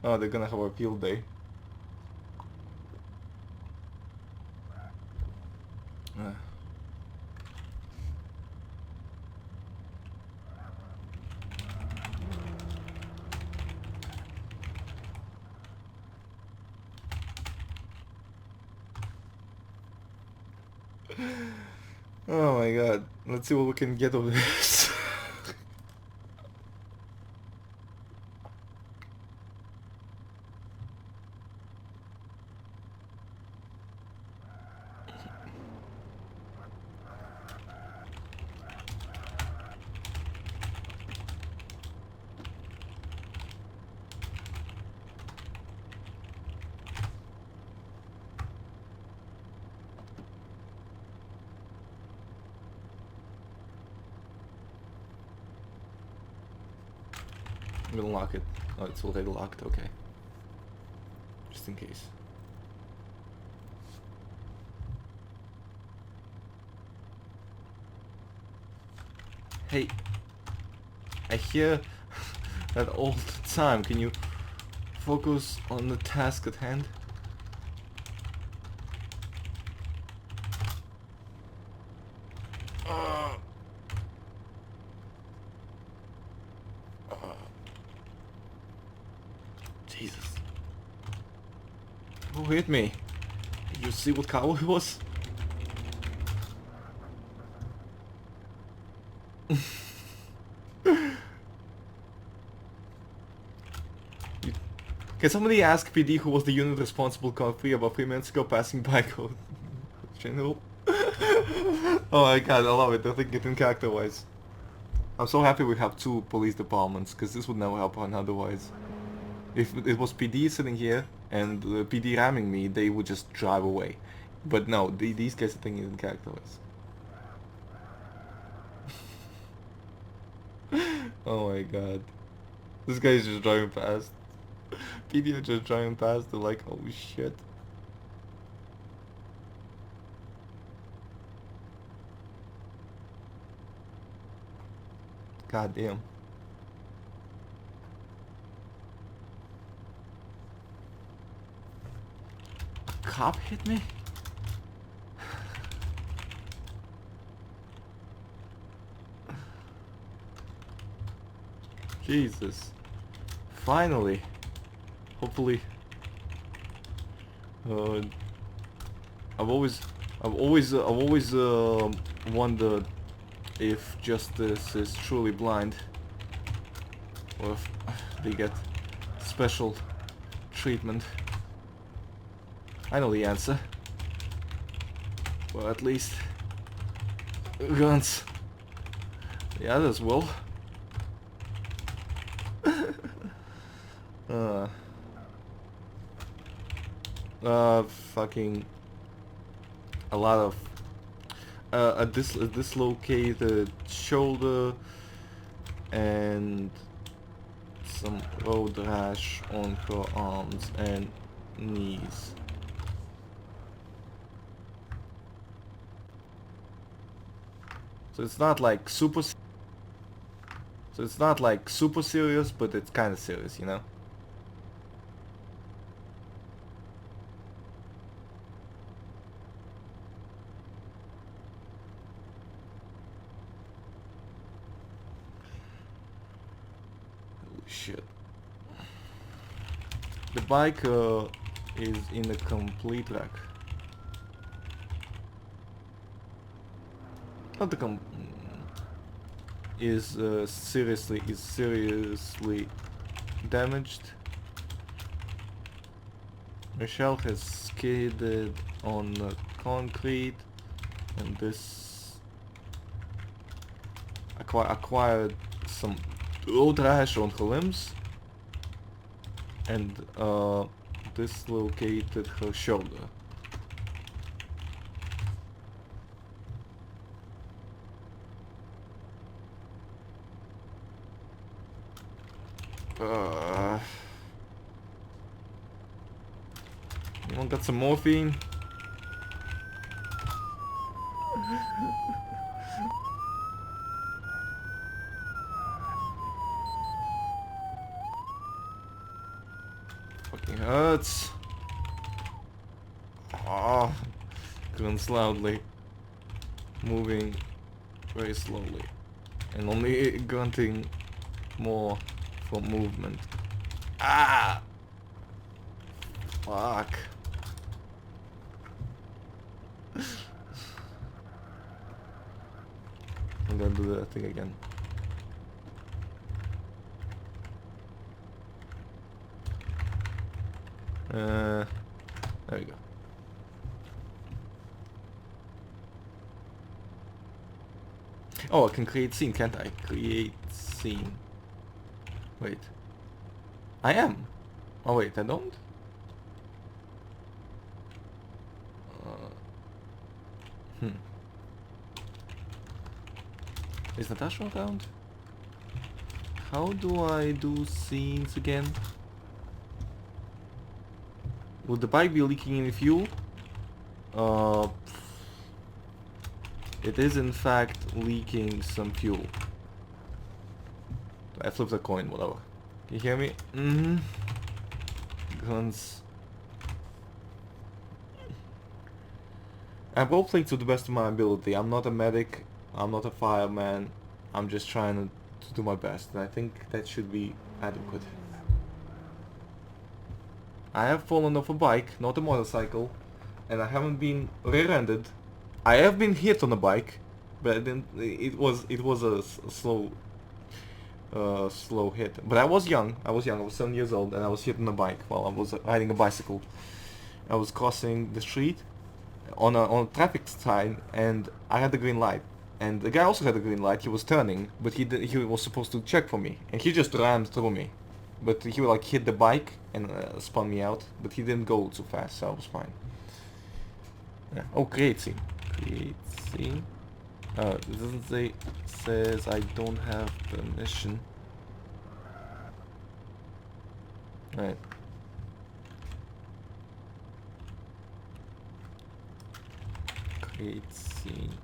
Oh, they're gonna have a field day. Uh. Oh my god. Let's see what we can get of this. I'm gonna lock it. Oh, it's already locked, okay. Just in case. Hey, I hear that all the time. Can you focus on the task at hand? Jesus. Who hit me? Did you see what color it was? Can somebody ask PD who was the unit responsible for about 3 minutes ago passing by code general? Oh my god, I love it. I think it in character wise. I'm so happy we have 2 police departments, because this would never happen otherwise. If it was PD sitting here and PD ramming me, they would just drive away. But no, these guys are thinking in character wise. Oh my god. This guy's just driving past. PD are just driving past, they're like, oh shit. God damn. A cop hit me? Jesus. Finally. Hopefully. I've always wondered if justice is truly blind, or if they get special treatment. I know the answer. Well, at least guns. The others will. Fucking a lot of a dislocated shoulder and some road rash on her arms and knees. So it's not like super serious, but it's kind of serious, you know? Shit. The bike is in a complete wreck. Not the is seriously damaged. Michelle has skidded on concrete, and this acquired some road rash on her limbs, and dislocated her shoulder. Anyone got some morphine? fucking hurts. Oh, grunts loudly. Moving very slowly. And only grunting more from movement. Ah! Fuck. I'm gonna do that thing again. There we go. Oh, I can create scene, can't I? Create scene. Wait. I am. Oh wait, I don't? Is Natasha around? How do I do scenes again? Would the bike be leaking any fuel? It is in fact leaking some fuel. I flipped a coin, whatever. Can you hear me? Mm-hmm. Guns. I'm role-playing to the best of my ability. I'm not a medic. I'm not a fireman. I'm just trying to do my best. And I think that should be adequate. I have fallen off a bike, not a motorcycle. And I haven't been rear-ended. I have been hit on a bike. But I didn't, it was a slow hit. But I was young. I was 7 years old, and I was hit on a bike while I was riding a bicycle. I was crossing the street on a traffic sign, and I had the green light. And the guy also had a green light. He was turning, but he was supposed to check for me, and he just ran through me. But he like hit the bike and spun me out. But he didn't go too fast, so I was fine. Yeah. Oh, create scene. Create scene. It doesn't say. Says I don't have permission. Right. Create scene.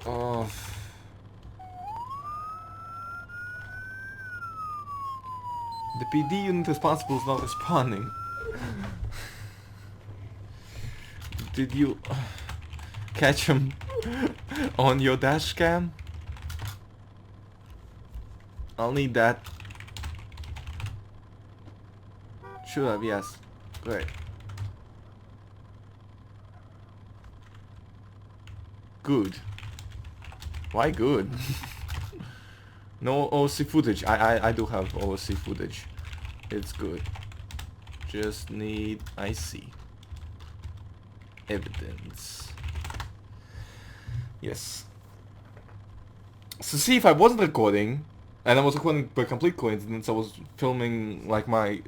Oh. The PD unit responsible is not responding. Did you catch him on your dash cam? I'll need that. Should have, yes. Great. Good. Why good? No OC footage. I do have OC footage. It's good. Just need IC evidence. Yes. So see, if I wasn't recording, and I was recording by complete coincidence, I was filming like my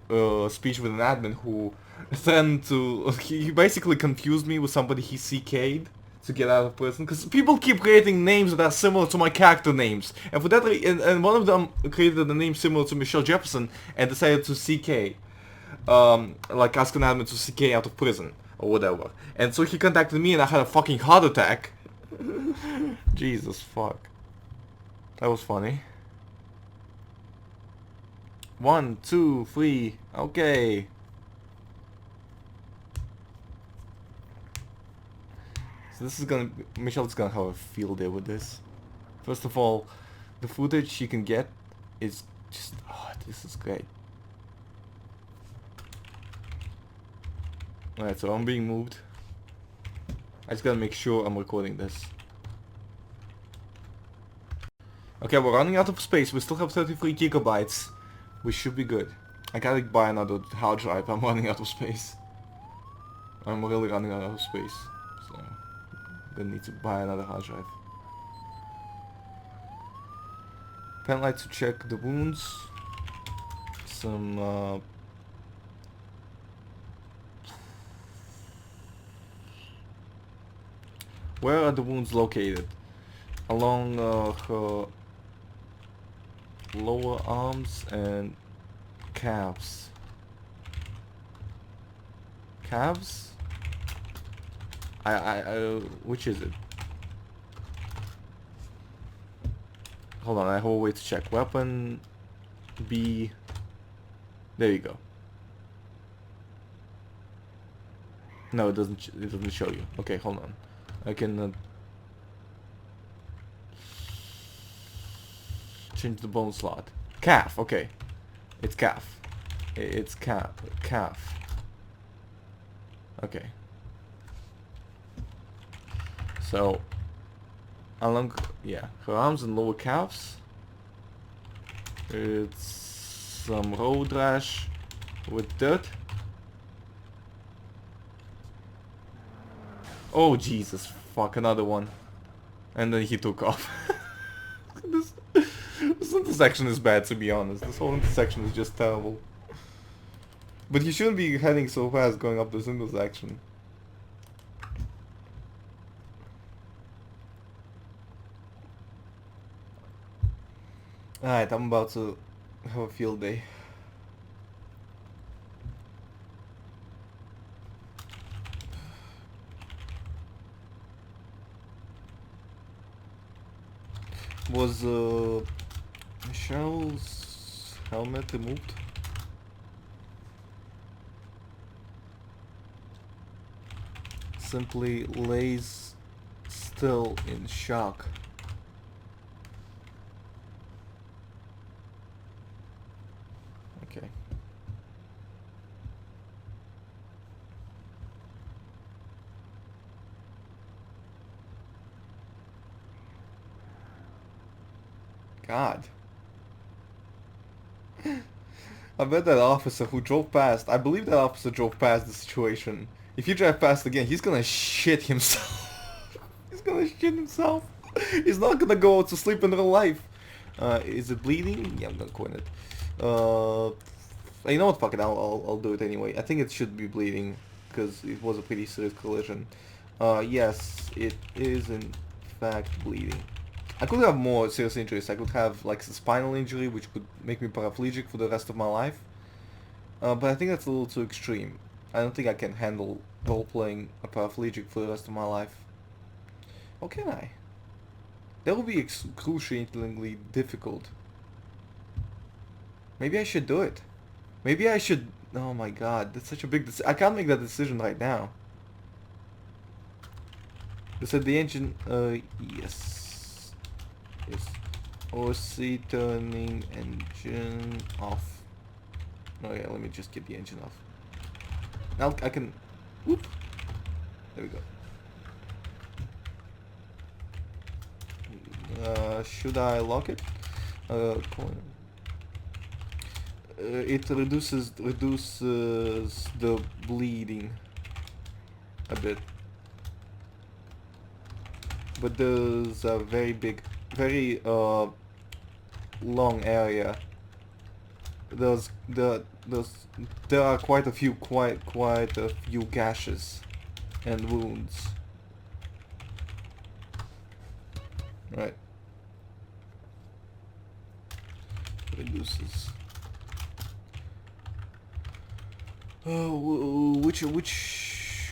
speech with an admin who threatened to. He basically confused me with somebody he CK'd to get out of prison, because people keep creating names that are similar to my character names, and for that and one of them created a name similar to Michelle Jefferson and decided to CK, like ask an admin to CK out of prison or whatever, and so he contacted me and I had a fucking heart attack. Jesus fuck. That was funny. 1, 2, 3, okay. So this is gonna, Michelle's gonna have a field day with this. First of all, the footage you can get is just, oh, this is great. Alright, so I'm being moved. I just gotta make sure I'm recording this. Okay, we're running out of space. We still have 33 gigabytes. We should be good. I gotta buy another hard drive. I'm running out of space. I'm really running out of space. So gonna need to buy another hard drive. Pen light to check the wounds. Some where are the wounds located? Along her lower arms and calves. Calves? Which is it? Hold on, I have a way to check. Weapon B. There you go. No, it doesn't show you. Okay, hold on. I can change the bone slot. Calf. Okay, it's calf. It's calf. Okay. So along, yeah, her arms and lower calves. It's some road rash with dirt. Oh Jesus, fuck, another one. And then he took off. This intersection is bad, to be honest. This whole intersection is just terrible. But you shouldn't be heading so fast going up this intersection. Alright, I'm about to have a field day. Was Michelle's helmet removed? Simply lays still in shock. Okay. God. I bet that officer who drove past, I believe that officer drove past the situation. If you drive past again, he's gonna shit himself. He's gonna shit himself. He's not gonna go to sleep in real life. Is it bleeding? Yeah, I'm gonna coin it. You know what? Fuck it. I'll do it anyway. I think it should be bleeding because it was a pretty serious collision. Yes, it is in fact bleeding. I could have more serious injuries. I could have like a spinal injury, which could make me paraplegic for the rest of my life. But I think that's a little too extreme. I don't think I can handle role-playing a paraplegic for the rest of my life. Or can I? That would be excruciatingly difficult. Maybe I should do it. Maybe I should... Oh my god, that's such a big decision. I can't make that decision right now. They said the engine... yes. Yes. OC turning engine off. Oh yeah, let me just get the engine off. Now I can... Whoop! There we go. Should I lock it? It reduces the bleeding a bit. But there's a very big, very long area. There are quite a few gashes and wounds. Right. Reduces.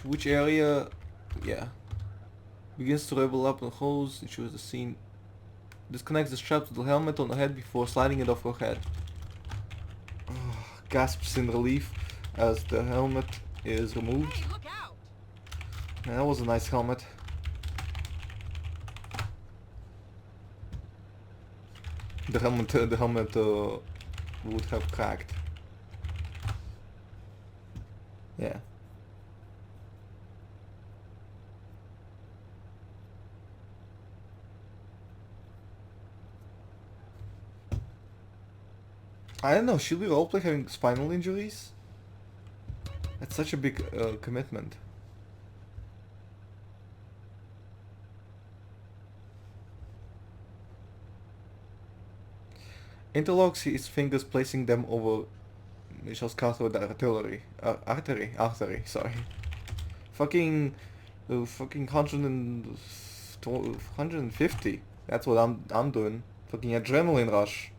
Which area? Yeah. Begins to revel up on holes. Ensures the scene. Disconnects the strap to the helmet on the head before sliding it off her head. Gasps in relief as the helmet is removed. Hey, look out! Man, that was a nice helmet. The helmet would have cracked. Yeah. I don't know, should we roleplay having spinal injuries? That's such a big commitment. Interlocks his fingers, placing them over Michelle's cathode artery, sorry. Fucking 150. That's what I'm doing. Fucking adrenaline rush.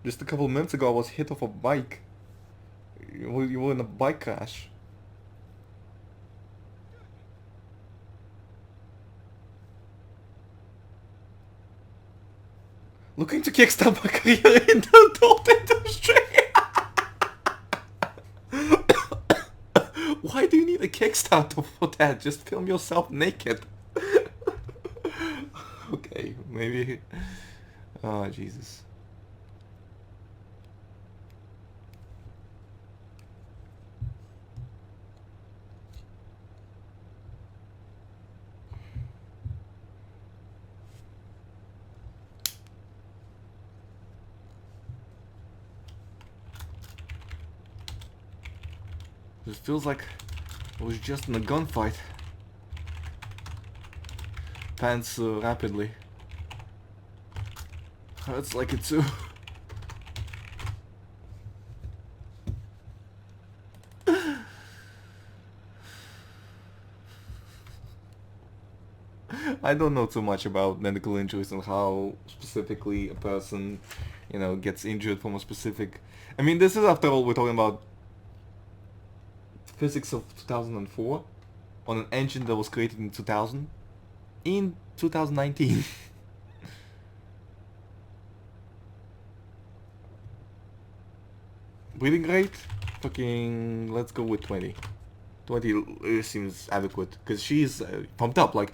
Just a couple minutes ago I was hit off a bike. You were in a bike crash. Looking to kickstart my career in the adult industry. Why do you need a Kickstarter for that? Just film yourself naked. Okay, maybe. Oh, Jesus. It feels like I was just in a gunfight. Pants rapidly. Hurts like it too. I don't know too much about medical injuries and how specifically a person, you know, gets injured from a specific... I mean, this is, after all, we're talking about physics of 2004 on an engine that was created in 2000 in 2019. Breathing rate? Fucking... let's go with 20. 20 seems adequate, because she's pumped up, like...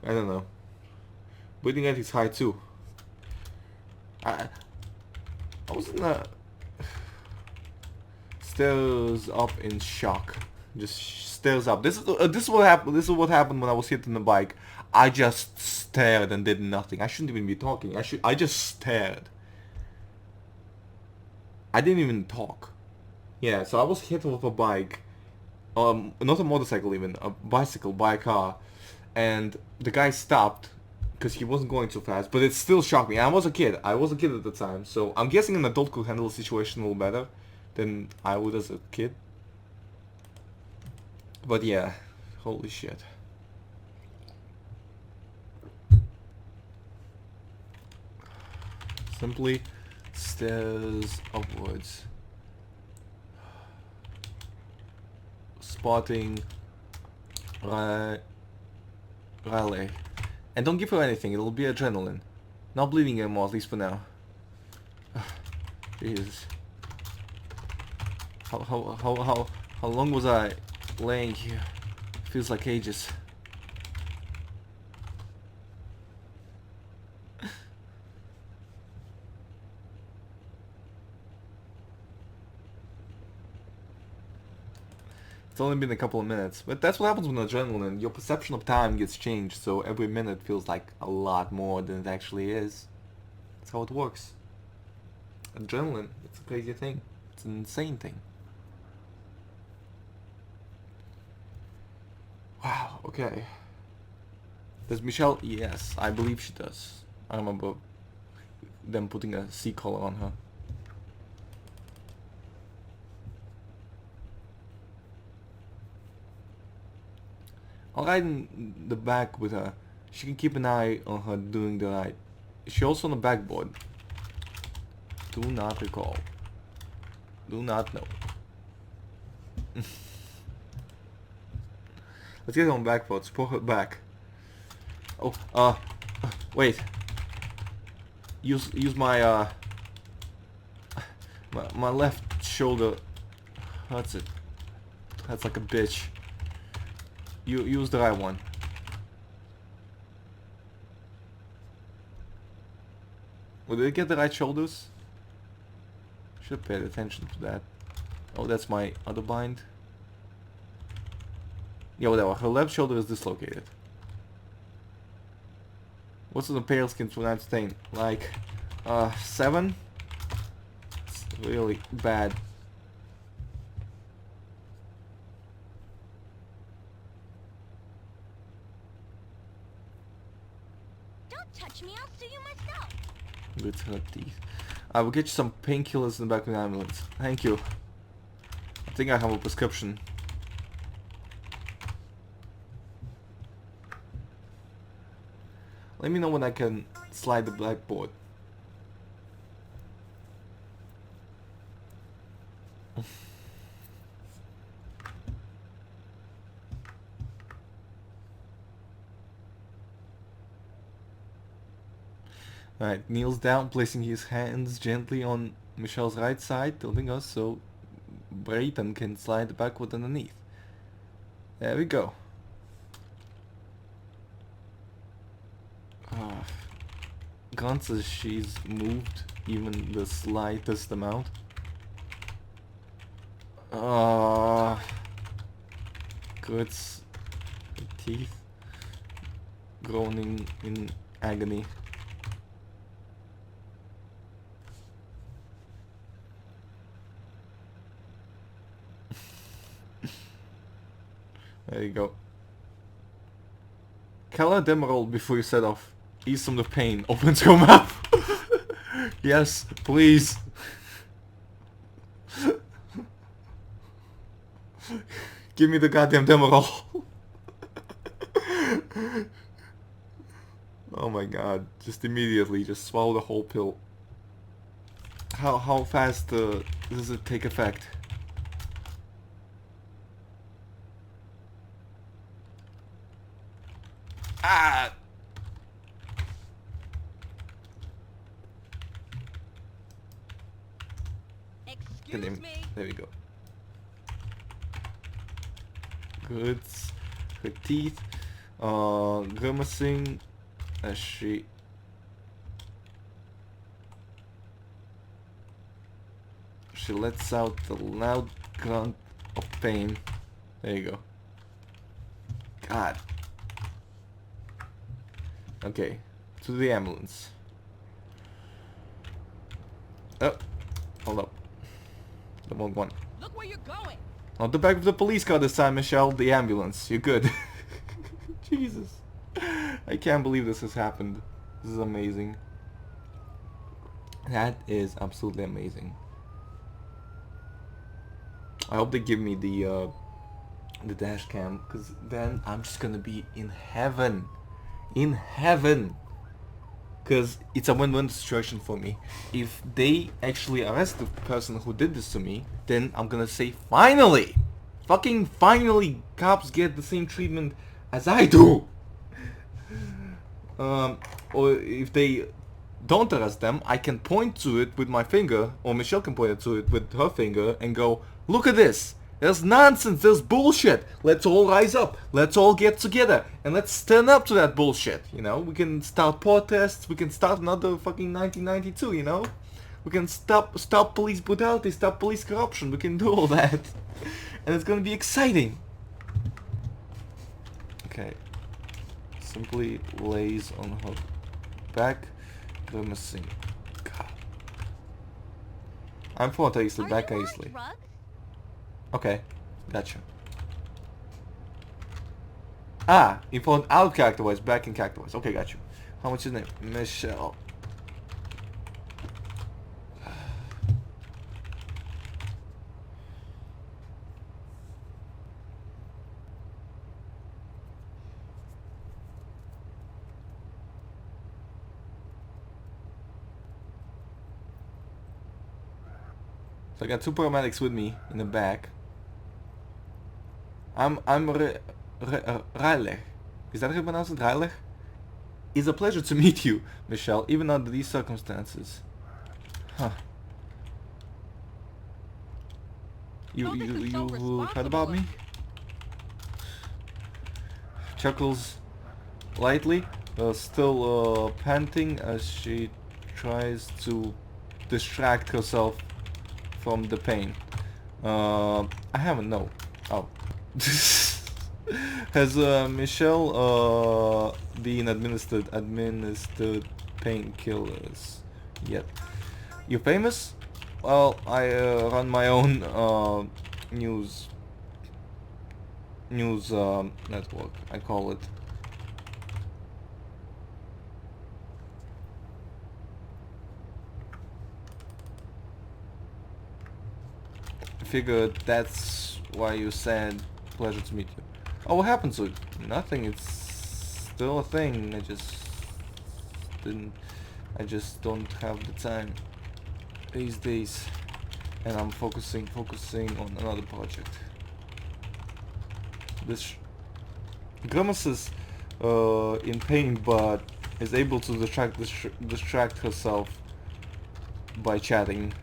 I don't know. Breathing rate is high too. I was in the... Stares up in shock. Just stares up. This is what happened. This is what happened when I was hitting the bike. I just stared and did nothing. I shouldn't even be talking. I just stared. I didn't even talk. Yeah, so I was hit with a bike. Not a motorcycle even, a bicycle by a car. And the guy stopped because he wasn't going too fast, but it still shocked me. I was a kid. I was a kid at the time, so I'm guessing an adult could handle the situation a little better than I would as a kid. But yeah, holy shit. Simply stares upwards. Spotting Riley. And don't give her anything, it'll be adrenaline. Not bleeding anymore, at least for now. Jesus. How long was I laying here? Feels like ages. It's only been a couple of minutes, but that's what happens with adrenaline. Your perception of time gets changed, so every minute feels like a lot more than it actually is. That's how it works. Adrenaline, it's a crazy thing. It's an insane thing. Wow, okay. Does Michelle? Yes, I believe she does. I remember them putting a C collar on her. I'll ride in the back with her. She can keep an eye on her doing the ride. Is she also on the backboard? Do not recall. Do not know. Let's get on backboard. Support her back. Oh, wait. Use my my left shoulder. Hurts it. That's like a bitch. You use the right one. Well, did I get the right shoulders? Should have paid attention to that. Oh, that's my other bind. Yeah, whatever. Her left shoulder is dislocated. What's the pale skin to that stain? Like, 7? It's really bad. Touch me, I'll sue you myself. With her teeth. I will get you some painkillers in the back of the ambulance. Thank you. I think I have a prescription. Let me know when I can slide the blackboard. Alright, kneels down, placing his hands gently on Michelle's right side, tilting us so Brayton can slide backward underneath. There we go. Grant says she's moved even the slightest amount. Kurt's teeth groaning in agony. There you go. Cala Demerol before you set off. Ease some of the pain. Open to map. Yes, please. Give me the goddamn Demerol. Oh my god. Just immediately, just swallow the whole pill. How fast does it take effect? Ah! Excuse me. There we go. Good. Her teeth grimacing as she lets out the loud grunt of pain. There you go. God. Okay, to the ambulance. Oh, hold up. The wrong one. Look where you're going. Not the back of the police car this time, Michelle. The ambulance. You're good. Jesus. I can't believe this has happened. This is amazing. That is absolutely amazing. I hope they give me the dash cam, because then I'm just gonna be in heaven. In heaven. Because it's a win-win situation for me. If they actually arrest the person who did this to me, then I'm gonna say, finally! Fucking finally, cops get the same treatment as I do! Or if they don't arrest them, I can point to it with my finger, or Michelle can point to it with her finger, and go, look at this! There's nonsense, there's bullshit! Let's all rise up, let's all get together, and let's stand up to that bullshit, you know? We can start protests, we can start another fucking 1992, you know? We can stop police brutality, stop police corruption, we can do all that. And it's gonna be exciting! Okay. Simply lays on her back, grimacing. God. I'm for easily, back easily. Okay, gotcha. Ah, informed out character-wise, back in character-wise. Okay, got you. How much is your name? Michelle. So I got two paramedics with me in the back. I'm Reilig. Is that how you pronounce it? Reilig? It's a pleasure to meet you, Michelle, even under these circumstances. Huh. You heard about me? Chuckles lightly, still panting as she tries to distract herself from the pain. I haven't, no. Oh. Has Michelle been administered painkillers yet? You famous? Well, I run my own news network, I call it. I figured that's why you said pleasure to meet you. Oh, what happened to it? Nothing, it's still a thing. I just don't have the time these days. and I'm focusing on another project. This Grimace is in pain, but is able to distract herself by chatting.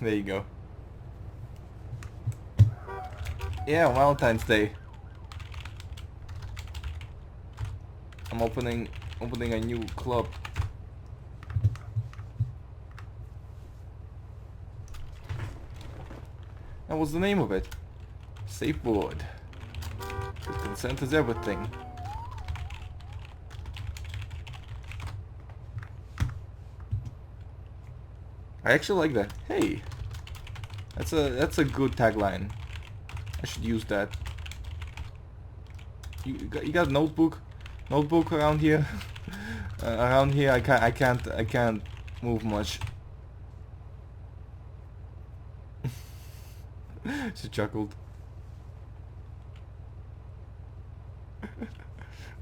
There you go. Yeah, Valentine's Day. I'm opening a new club. And what's the name of it? Safe board. Consent is everything. I actually like that. Hey, that's a good tagline. I should use that. You got notebook around here. Around here, I can't move much. She chuckled.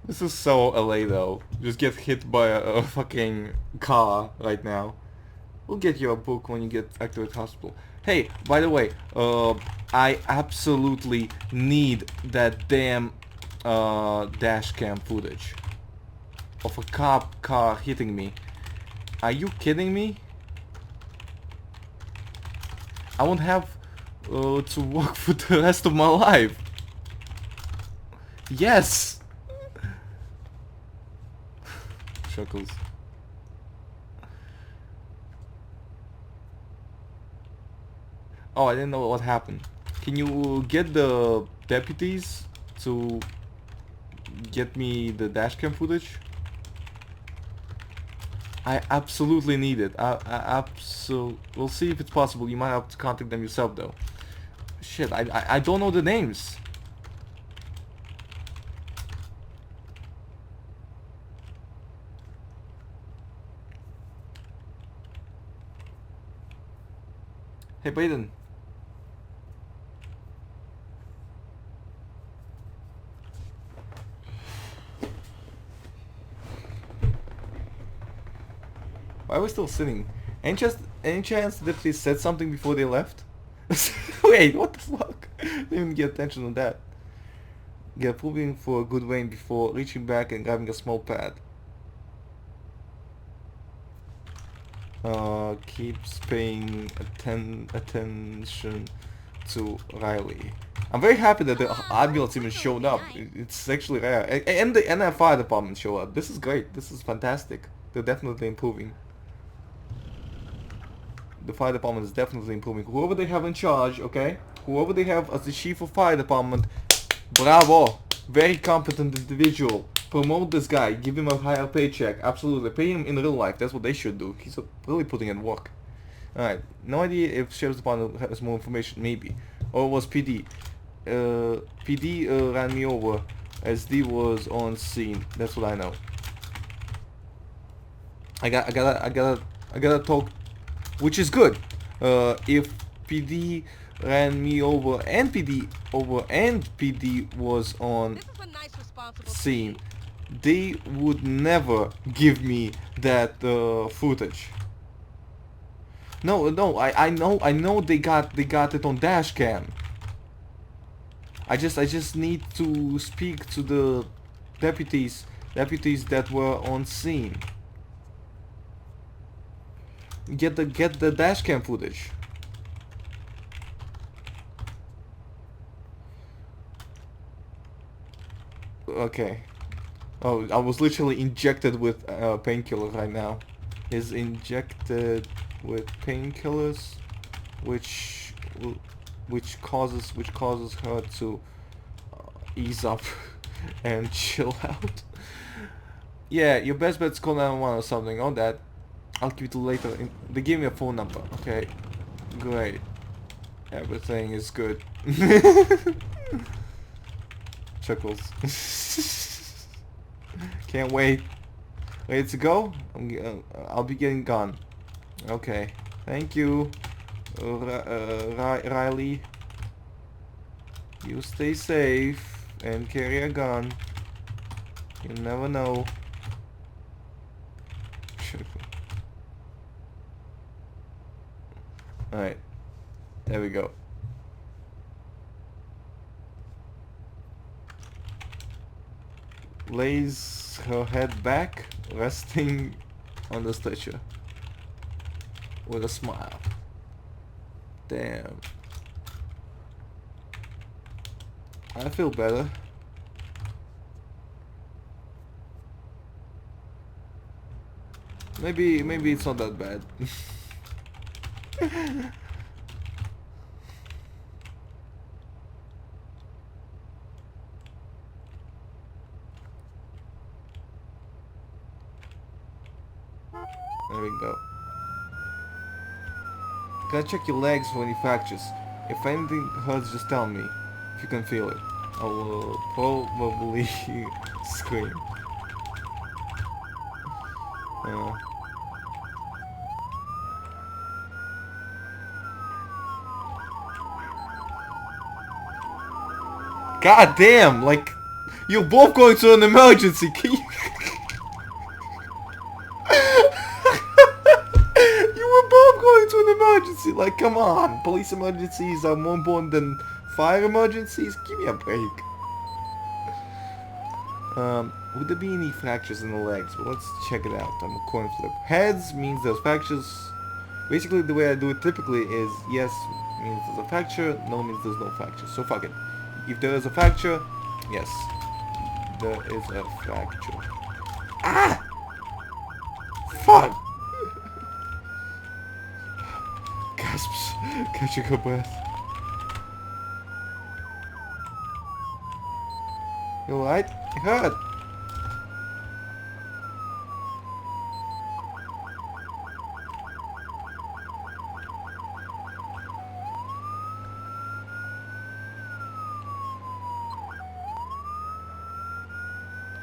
This is so LA though. Just get hit by a fucking car right now. We'll get you a book when you get active at hospital. Hey, by the way, I absolutely need that damn dash cam footage of a cop car hitting me. Are you kidding me? I won't have to work for the rest of my life. Yes. Chuckles. Oh, I didn't know what happened. Can you get the deputies to get me the dashcam footage? I absolutely need it. We'll see if it's possible. You might have to contact them yourself though. Shit, I don't know the names. Hey, Baden. Why are we still sitting? Any chance that they said something before they left? Wait, what the fuck? Didn't even get attention on that. Get moving for a good rain before reaching back and grabbing a small pad. Keeps paying attention to Riley. I'm very happy that the ambulance even showed up. It's actually rare. And the fire department show up. This is great. This is fantastic. They're definitely improving. The fire department is definitely improving. Whoever they have in charge, okay? Whoever they have as the chief of fire department, bravo! Very competent individual. Promote this guy. Give him a higher paycheck. Absolutely. Pay him in real life. That's what they should do. He's really putting in work. Alright. No idea if Sheriff's Department has more information. Maybe. Or it was PD. PD ran me over. SD was on scene. That's what I know. I gotta talk, which is good. If PD ran me over and PD was on scene, they would never give me that footage. No, I know they got it on dash cam. I just need to speak to the deputies that were on scene. Get the dashcam footage. Okay. Oh, I was literally injected with painkiller right now. Is injected with painkillers, which causes her to ease up and chill out. Yeah, your best bet's call 911 or something on that. I'll keep it later. They gave me a phone number. Okay, great. Everything is good. Chuckles. Can't wait. Ready to go? I'll be getting gone. Okay. Thank you, Riley. You stay safe and carry a gun. You never know. Alright. There we go. Lays her head back, resting on the stretcher with a smile. Damn. I feel better. Maybe it's not that bad. There we go. Gotta check your legs for any fractures. If anything hurts, just tell me. If you can feel it. I will probably scream. God damn, like, you're both going to an emergency. Can you... You were both going to an emergency. Like, come on. Police emergencies are more important than fire emergencies. Give me a break. Would there be any fractures in the legs? Well, let's check it out. I'm a coin flip. Heads means there's fractures. Basically, the way I do it typically is yes means there's a fracture, no means there's no fracture. So fuck it. If there is a fracture, yes, there is a fracture. Ah! Fuck! Gasps, catching her breath. You alright? It hurt.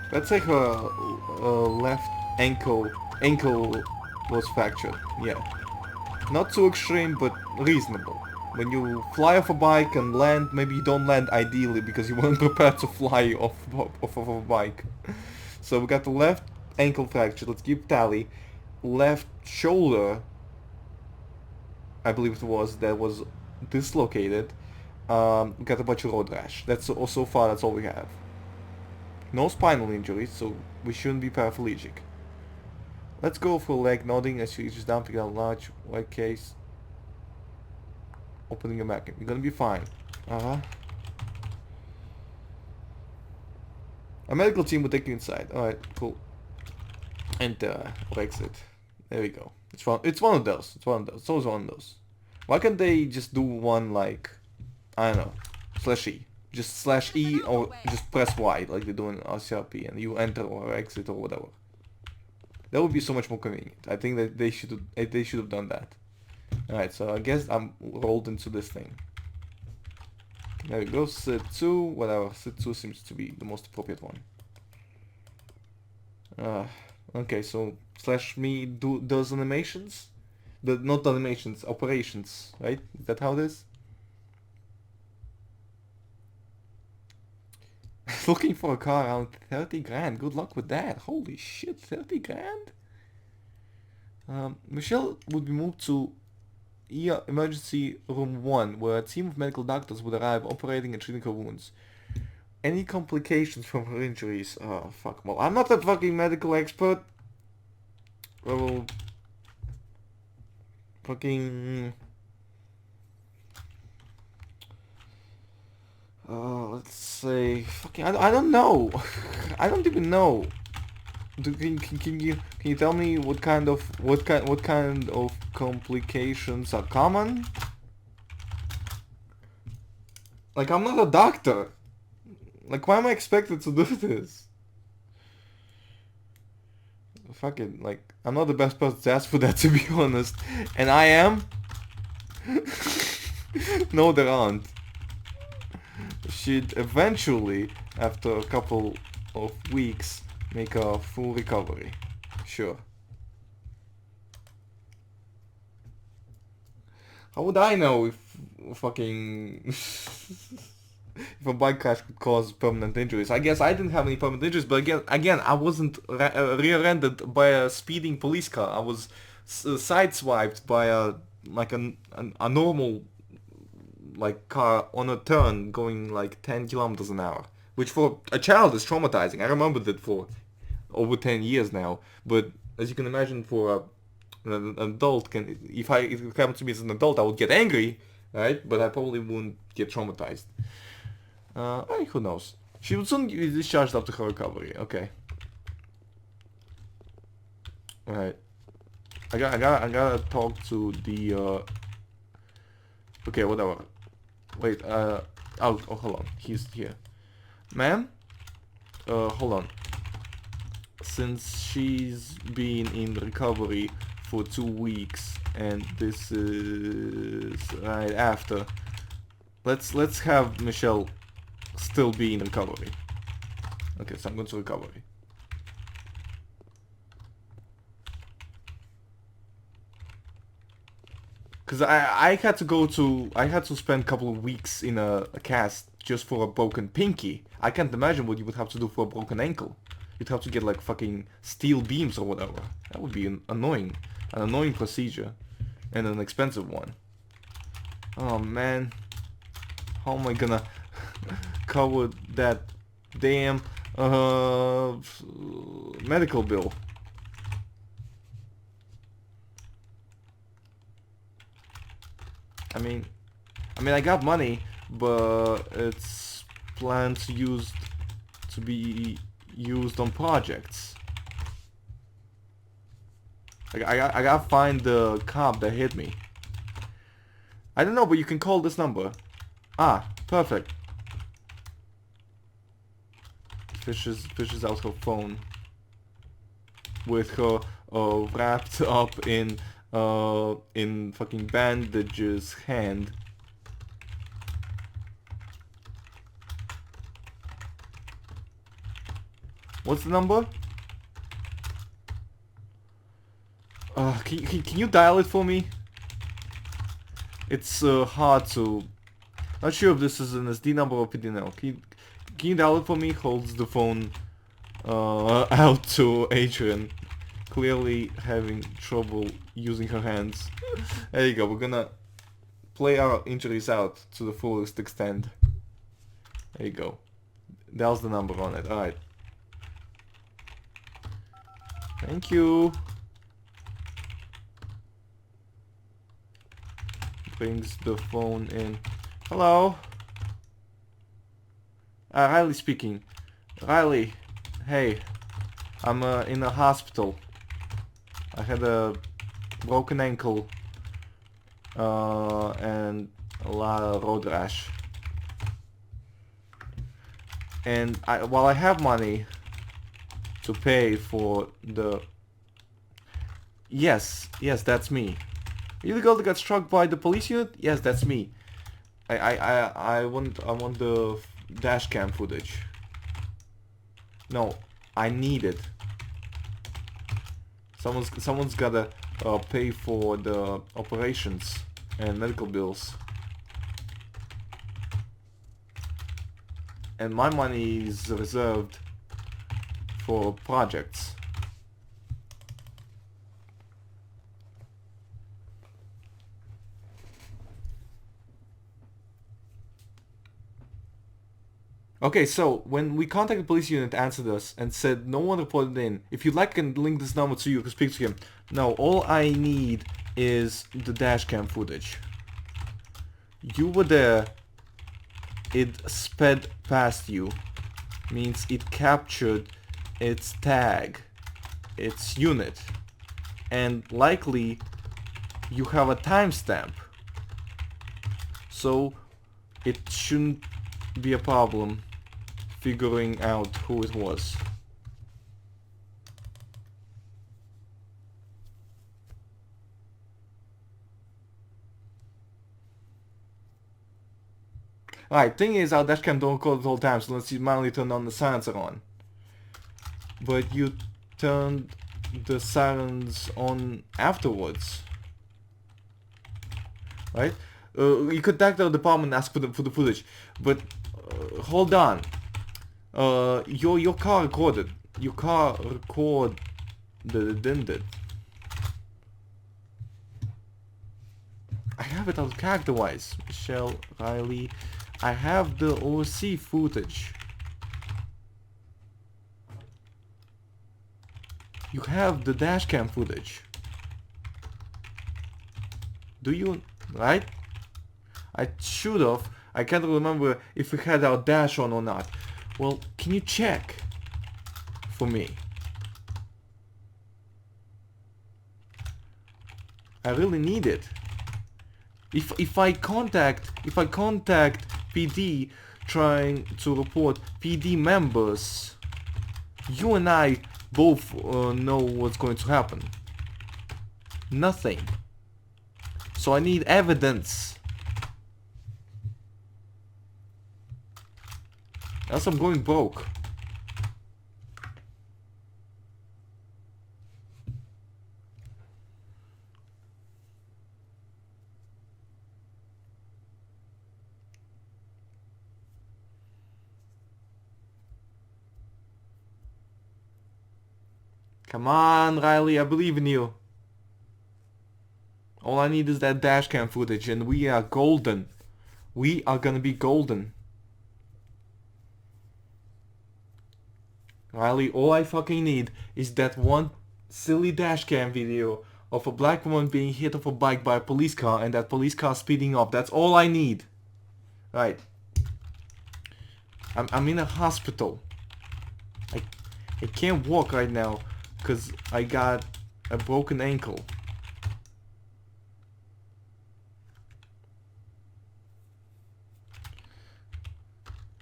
Let's say her left ankle was fractured. Yeah, not too extreme, but reasonable. When you fly off a bike and land, maybe you don't land ideally because you weren't prepared to fly off of a bike. So we got the left ankle fracture. Let's keep tally. Left shoulder, I believe it was, that was dislocated. We got a bunch of road rash. That's so far. That's all we have. No spinal injuries, so we shouldn't be paraplegic. Let's go for leg nodding as she reaches down, picking out a large white case. Opening a back. You're gonna be fine. A medical team will take you inside. Alright, cool. Enter or exit. There we go. It's one of those. It's always one of those. Why can't they just do one like, I don't know, /E? Just /E or just press Y like they do in RCRP and you enter or exit or whatever. That would be so much more convenient. I think that they should have done that. Alright, so I guess I'm rolled into this thing. There we go, sit 2, whatever. Sit 2 seems to be the most appropriate one. Okay, so /me does animations? Not animations, operations, right? Is that how it is? Looking for a car around 30 grand. Good luck with that. Holy shit, 30 grand? Michelle would be moved to emergency room 1, where a team of medical doctors would arrive operating and treating her wounds. Any complications from her injuries? Oh, fuck. Well, I'm not a fucking medical expert. Well, fucking... let's say... Fucking... I don't know. I don't even know. Can you tell me what kind of complications are common? Like, I'm not a doctor. Like, why am I expected to do this? Fuck it, like, I'm not the best person to ask for that, to be honest. And I am? No, there aren't. She'd eventually, after a couple of weeks, make a full recovery. Sure. How would I know if fucking... if a bike crash could cause permanent injuries? I guess I didn't have any permanent injuries, but again, I wasn't rear-ended by a speeding police car. I was sideswiped by a normal like car on a turn going like 10 kilometers an hour, which for a child is traumatizing. I remember that for over 10 years now, but as you can imagine, for an adult, if it happened to me as an adult, I would get angry, right? But I probably wouldn't get traumatized. Who knows? She would soon be discharged after her recovery. Okay. Alright. I gotta talk to the okay, whatever. Wait, oh, hold on. He's here. Ma'am? Hold on. Since she's been in recovery for 2 weeks and this is right after, let's have Michelle still be in recovery. Okay, so I'm going to recovery. Cause I had to spend a couple of weeks in a cast just for a broken pinky. I can't imagine what you would have to do for a broken ankle. You'd have to get like fucking steel beams or whatever. That would be an annoying procedure, and an expensive one. Oh man, how am I gonna cover that damn medical bill? I mean, I got money, but it's planned to be used on projects. I gotta find the cop that hit me. I don't know, but you can call this number. Ah, perfect. Fishes out her phone with her wrapped up in fucking bandages hand. What's the number? Can you dial it for me? It's hard to. Not sure if this is an SD number or PDNL. Can you dial it for me? Holds the phone out to Adrian, clearly having trouble using her hands. There you go. We're gonna play our injuries out to the fullest extent. There you go. Dials the number on it. All right. Thank you. Brings the phone in. Hello. Riley speaking. Riley, hey, I'm in a hospital. I had a broken ankle and a lot of road rash. And while I have money to pay for the... Yes, that's me. Are you the girl that got struck by the police unit? Yes, that's me. I want the dash cam footage. No, I need it. Someone's gotta pay for the operations and medical bills. And my money is reserved for projects. Okay, so when we contacted the police unit, answered us and said no one reported in. If you'd like, I can link this number to you to speak to him. No, all I need is the dashcam footage. You were there. It sped past you. Means it captured its tag, its unit, and likely you have a timestamp. So it shouldn't be a problem figuring out who it was. Alright, thing is our dashcam don't record the whole time, so let's manually turn on the silencer on. But you turned the sirens on afterwards. Right? You contact the department and ask for the footage. But hold on. Your car recorded. Your car recorded it, didn't it? I have have it out character-wise. Michelle, Riley. I have the OC footage. You have the dashcam footage. Do you? Right? I should have. I can't remember if we had our dash on or not. Well, can you check for me? I really need it. If I contact PD trying to report PD members, you and I both know what's going to happen. Nothing. So I need evidence. Else I'm going broke. Come on, Riley, I believe in you. All I need is that dashcam footage and we are golden. We are gonna be golden. Riley, all I fucking need is that one silly dashcam video of a black woman being hit off a bike by a police car and that police car speeding up. That's all I need. Right. I'm in a hospital. I can't walk right now because I got a broken ankle.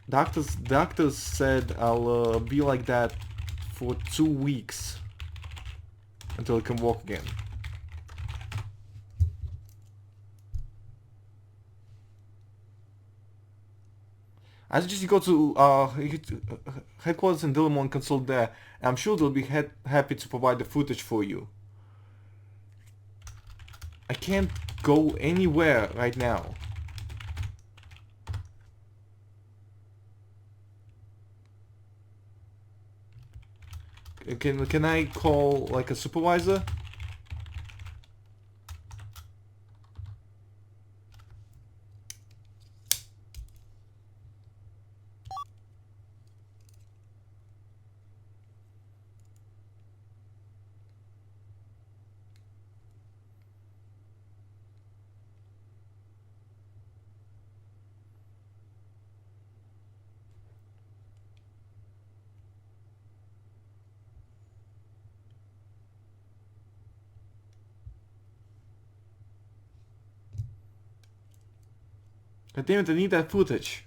Doctors said I'll be like that for 2 weeks until I can walk again. I suggest you go to headquarters in Dillamo and consult there. I'm sure they'll be happy to provide the footage for you. I can't go anywhere right now. Can I call like a supervisor? God damn it, I need that footage.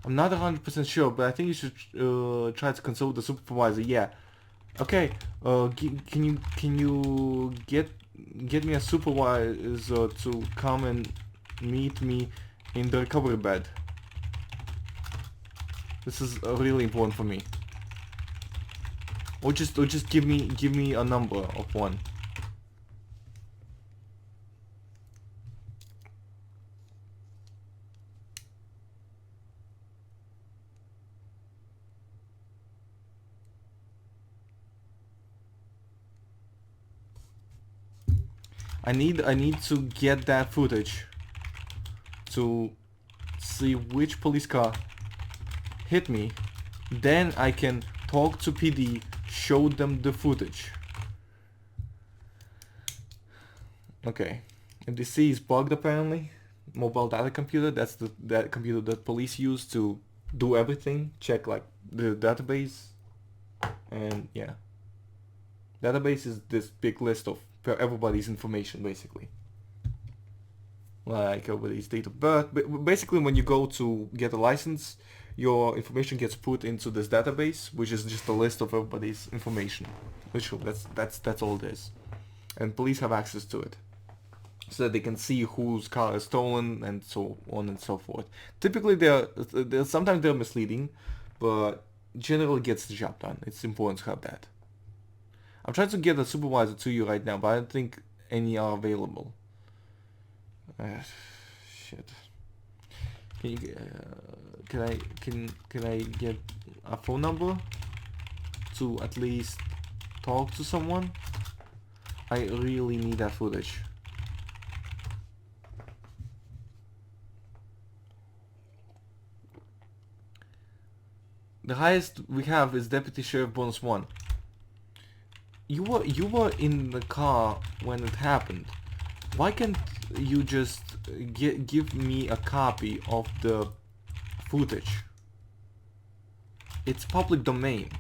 I'm not 100% sure, but I think you should try to consult the supervisor. Yeah. Okay. Can you get me a supervisor to come and meet me in the recovery bed? This is really important for me. Or just give me a number of one. I need to get that footage to see which police car hit me. Then I can talk to PD, show them the footage. Okay. MDC is bugged apparently. Mobile data computer, that's that computer that police use to do everything, check like the database. And yeah. Database is this big list of everybody's information basically. Like everybody's date of birth. But basically when you go to get a license, your information gets put into this database, which is just a list of everybody's information. Literally, that's all it is. And police have access to it. So that they can see whose car is stolen and so on and so forth. Typically sometimes they're misleading, but generally gets the job done. It's important to have that. I'm trying to get a supervisor to you right now, but I don't think any are available. Shit. Can I get a phone number to at least talk to someone? I really need that footage. The highest we have is Deputy Sheriff bonus 1. You were in the car when it happened. Why can't you just give me a copy of the footage? It's public domain.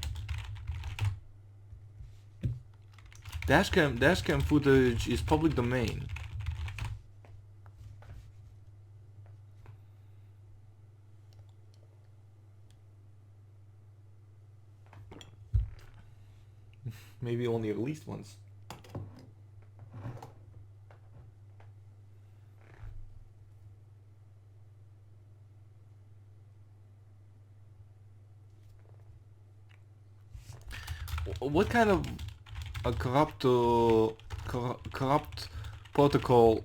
Dashcam footage is public domain. Maybe only released ones. What kind of a corrupt protocol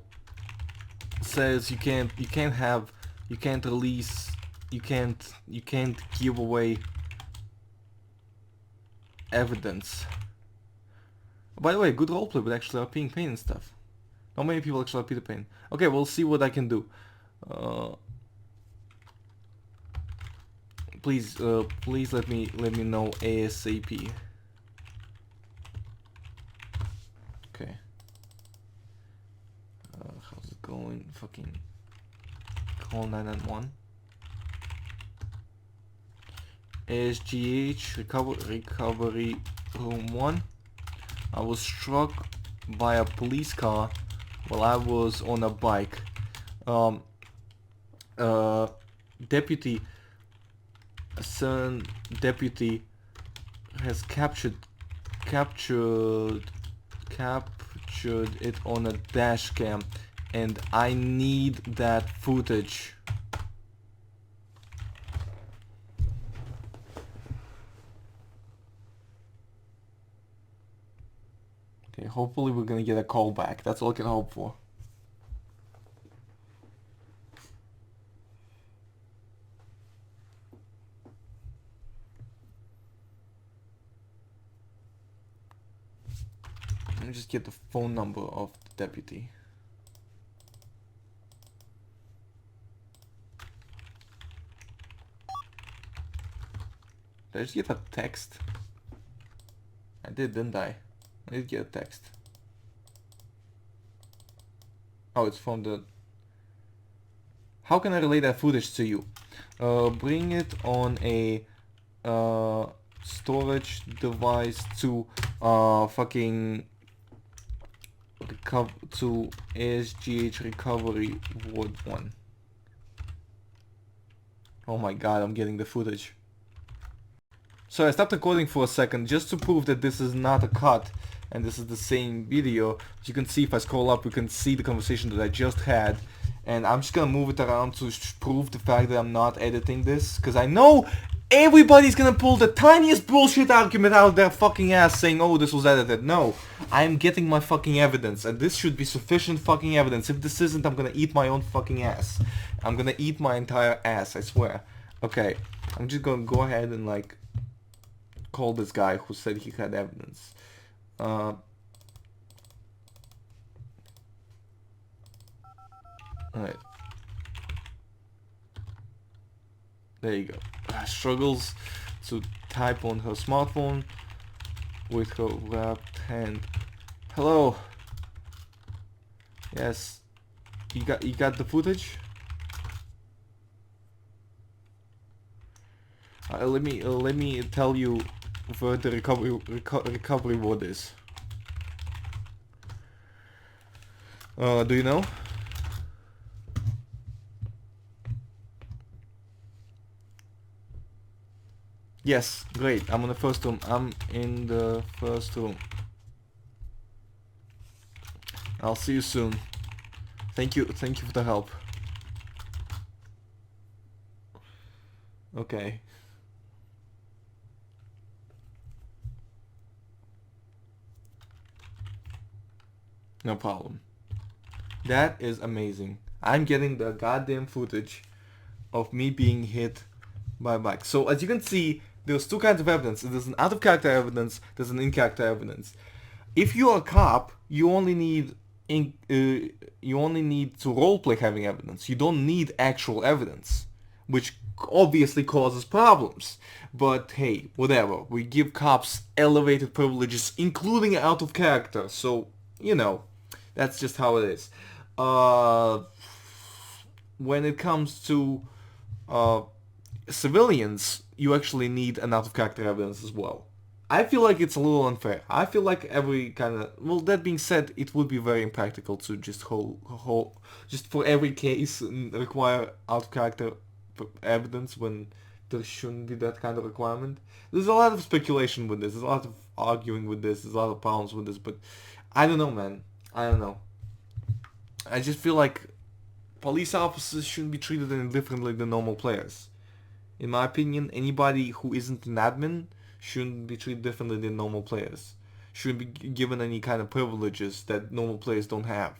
says you can't release, you can't give away evidence? By the way, good roleplay with actually RPing pain and stuff. Not many people actually RP the pain. Okay, we'll see what I can do. Please let me know ASAP. Okay. How's it going? Fucking call 991. SGH recovery room 1. I was struck by a police car while I was on a bike. Deputy, a certain deputy has captured it on a dash cam, and I need that footage. Okay, hopefully we're gonna get a call back. That's all I can hope for. Let me just get the phone number of the deputy. Did I just get a text? I did, didn't I? I did get a text. Oh, it's from the... How can I relay that footage to you? Bring it on a storage device to fucking to SGH recovery ward 1. Oh my god, I'm getting the footage. So I stopped recording for a second just to prove that this is not a cut and this is the same video. As you can see, if I scroll up, you can see the conversation that I just had, and I'm just gonna move it around to prove the fact that I'm not editing this, because I know everybody's gonna pull the tiniest bullshit argument out of their fucking ass saying, oh, this was edited. No, I'm getting my fucking evidence, and this should be sufficient fucking evidence. If this isn't, I'm gonna eat my own fucking ass. I'm gonna eat my entire ass, I swear. Okay, I'm just gonna go ahead and like call this guy who said he had evidence. Alright. There you go. Struggles to type on her smartphone with her wrapped hand. Hello. Yes. You got the footage? Let me tell you where the recovery ward is. Do you know? Yes, great. I'm in the first room. I'm in the first room. I'll see you soon. Thank you for the help. Okay. No problem. That is amazing. I'm getting the goddamn footage of me being hit by a bike. So as you can see, there's two kinds of evidence. There's an out of character evidence, there's an in character evidence. if you're a cop, you only need to roleplay having evidence. You don't need actual evidence, which obviously causes problems. But hey, whatever. We give cops elevated privileges, including out of character. So you know, that's just how it is. When it comes to civilians, you actually need an out of character evidence as well. I feel like it's a little unfair. I feel like every kind of... Well, that being said, it would be very impractical to just just for every case require out of character evidence when there shouldn't be that kind of requirement. There's a lot of speculation with this. There's a lot of arguing with this. There's a lot of problems with this. But I don't know, man. I don't know. I just feel like police officers shouldn't be treated any differently than normal players. In my opinion, anybody who isn't an admin shouldn't be treated differently than normal players. Shouldn't be given any kind of privileges that normal players don't have.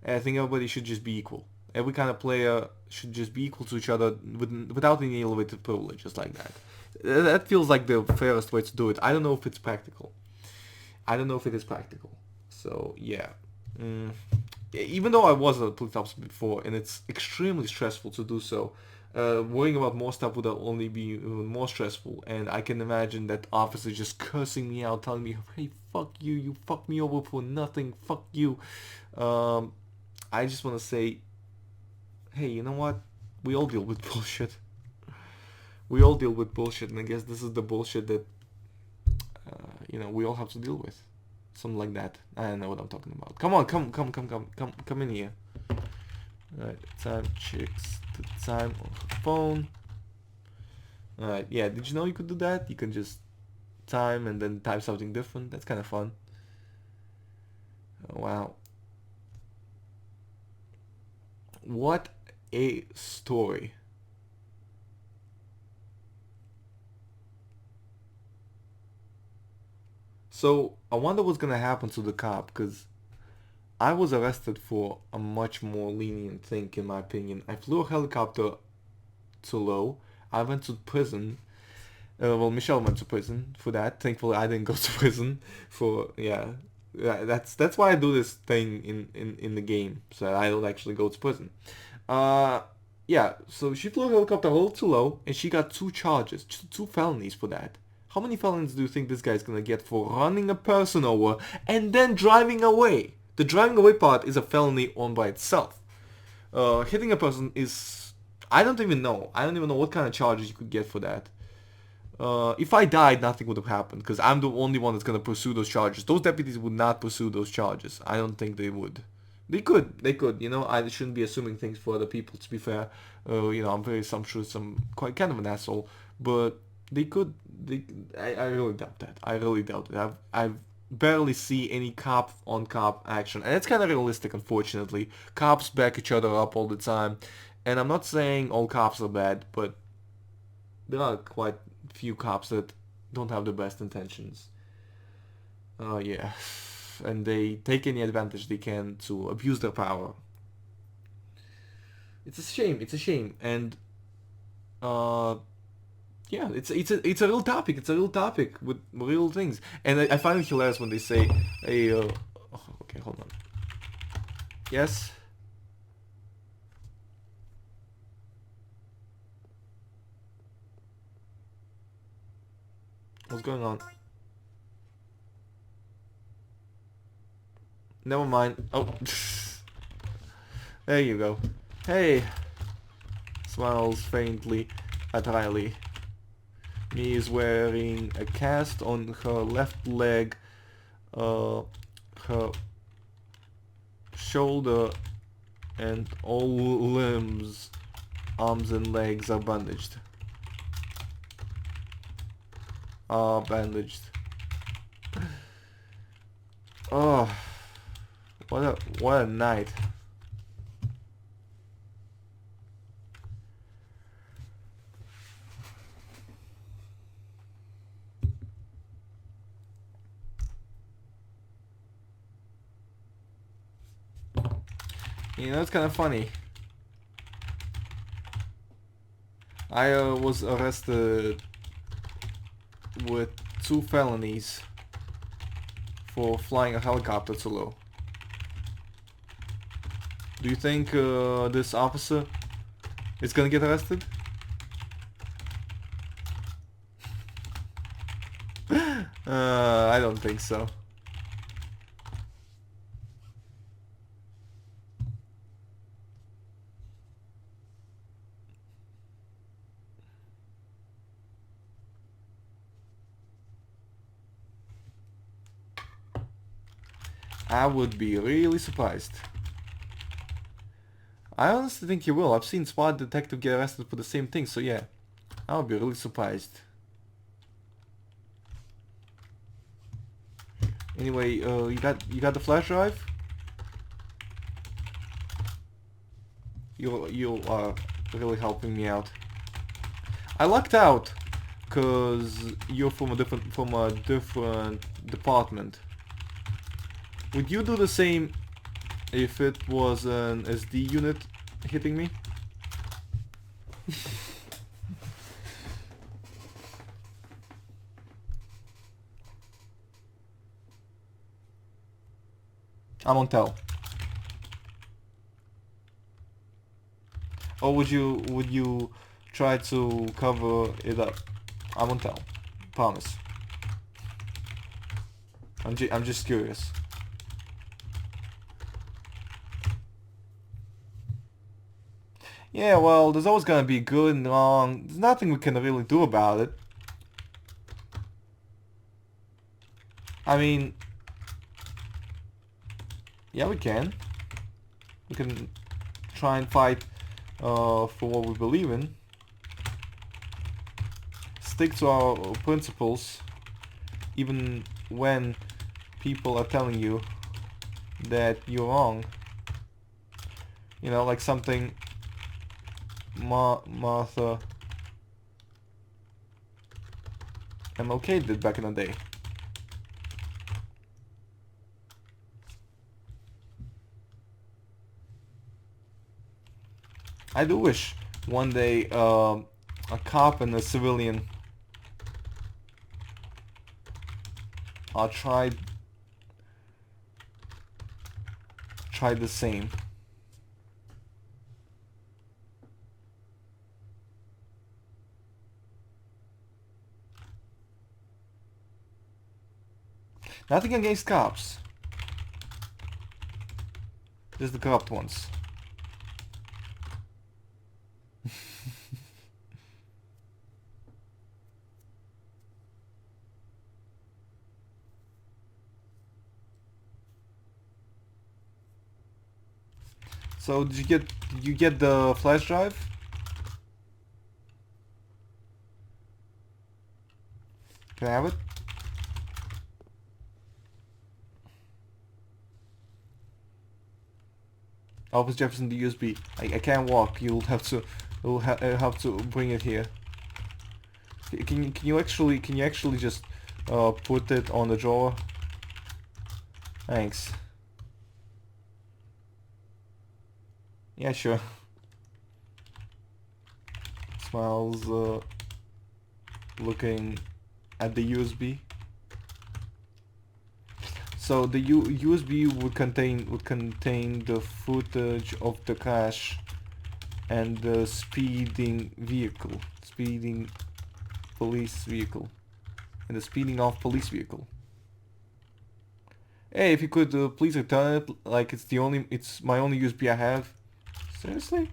And I think everybody should just be equal. Every kind of player should just be equal to each other without any elevated privileges like that. That feels like the fairest way to do it. I don't know if it's practical. I don't know if it is practical. So, yeah. Even though I was a police officer before, and it's extremely stressful to do so, worrying about more stuff would only be even more stressful, and I can imagine that officer just cursing me out, telling me, hey, fuck you, you fucked me over for nothing, fuck you. I just want to say, hey, you know what? We all deal with bullshit. We all deal with bullshit, and I guess this is the bullshit that, we all have to deal with. Something like that. I don't know what I'm talking about. Come on, come in here. Alright, time checks the time on her phone. Alright, yeah, did you know you could do that? You can just time and then type something different. That's kind of fun. Oh, wow. What a story. So, I wonder what's gonna happen to the cop, because I was arrested for a much more lenient thing, in my opinion. I flew a helicopter too low. I went to prison. Well, Michelle went to prison for that. Thankfully, I didn't go to prison for, yeah. That's why I do this thing in the game, so I don't actually go to prison. Yeah, so she flew a helicopter a little too low, and she got 2 charges, 2 felonies for that. How many felonies do you think this guy's gonna get for running a person over and then driving away? The driving away part is a felony on by itself. Hitting a person is... I don't even know. I don't even know what kind of charges you could get for that. If I died, nothing would have happened, because I'm the only one that's gonna pursue those charges. Those deputies would not pursue those charges. I don't think they would. They could, I shouldn't be assuming things for other people, to be fair. I'm very sumptuous, I'm quite kind of an asshole, but they could, I really doubt that. I really doubt it. I've barely see any cop on cop action, and it's kind of realistic, unfortunately. Cops back each other up all the time, and I'm not saying all cops are bad, but there are quite few cops that don't have the best intentions. Yeah, and they take any advantage they can to abuse their power. It's a shame, and yeah, it's a real topic. It's a real topic with real things, and I find it hilarious when they say, "Hey, okay, hold on." Yes. What's going on? Never mind. Oh, there you go. Hey, smiles faintly at Riley. Me is wearing a cast on her left leg, her shoulder, and all limbs, arms and legs are bandaged. Bandaged. Oh, what a night. It's kind of funny. I was arrested with 2 felonies for flying a helicopter too low. Do you think this officer is gonna get arrested? I don't think so. I would be really surprised. I honestly think he will. I've seen SWAT detective get arrested for the same thing, so yeah. I would be really surprised. Anyway, you got the flash drive? You are really helping me out. I lucked out cause you're from a different department. Would you do the same if it was an SD unit hitting me? I'm on tell. Or would you try to cover it up? I'm on tell. Promise. I'm just curious. Yeah, well, there's always gonna be good and wrong. There's nothing we can really do about it. I mean, yeah, we can. We can try and fight for what we believe in. Stick to our principles, even when people are telling you that you're wrong. You know, like something Martha MLK did back in the day. I do wish one day a cop and a civilian tried the same. Nothing against cops. Just the corrupt ones. So did you get the flash drive? Can I have it? Officer Jefferson, the USB. I can't walk. You'll have to bring it here. Can you actually just put it on the drawer? Thanks. Yeah, sure. Smiles looking at the USB. So the USB would contain the footage of the crash and the speeding police vehicle, and the speeding of police vehicle. Hey, if you could please return it, like it's my only USB I have. Seriously?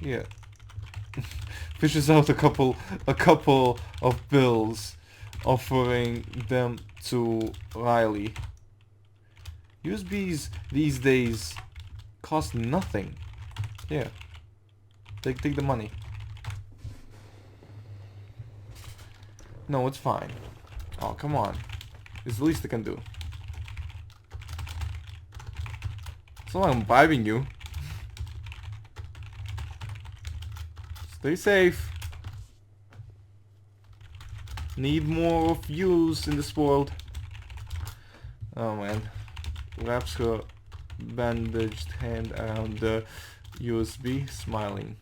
Yeah. Fishes out a couple of bills, offering them to Riley. USBs these days cost nothing. Yeah. Take the money. No, it's fine. Oh, come on. It's the least I can do. It's not like I'm bribing you. Stay safe. Need more of yous in this world. Oh man. Wraps her bandaged hand around the USB, smiling.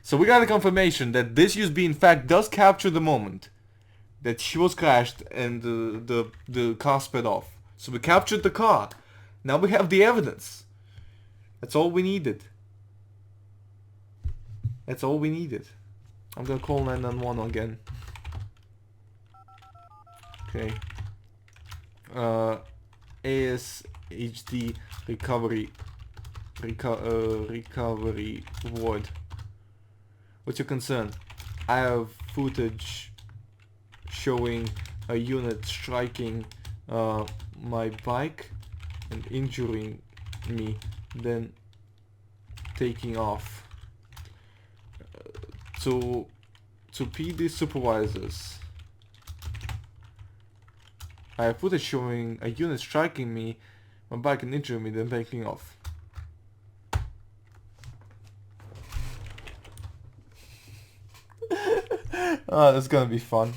So we got a confirmation that this USB in fact does capture the moment. that she was crashed and the car sped off. So we captured the car. Now we have the evidence. That's all we needed. That's all we needed. I'm gonna call 911 again. Okay. ASHD recovery ward. What's your concern? I have footage showing a unit striking my bike and injuring me, then taking off. To PD supervisors. I have footage showing a unit striking me, my bike and injuring me, then taking off. Oh, that's gonna be fun.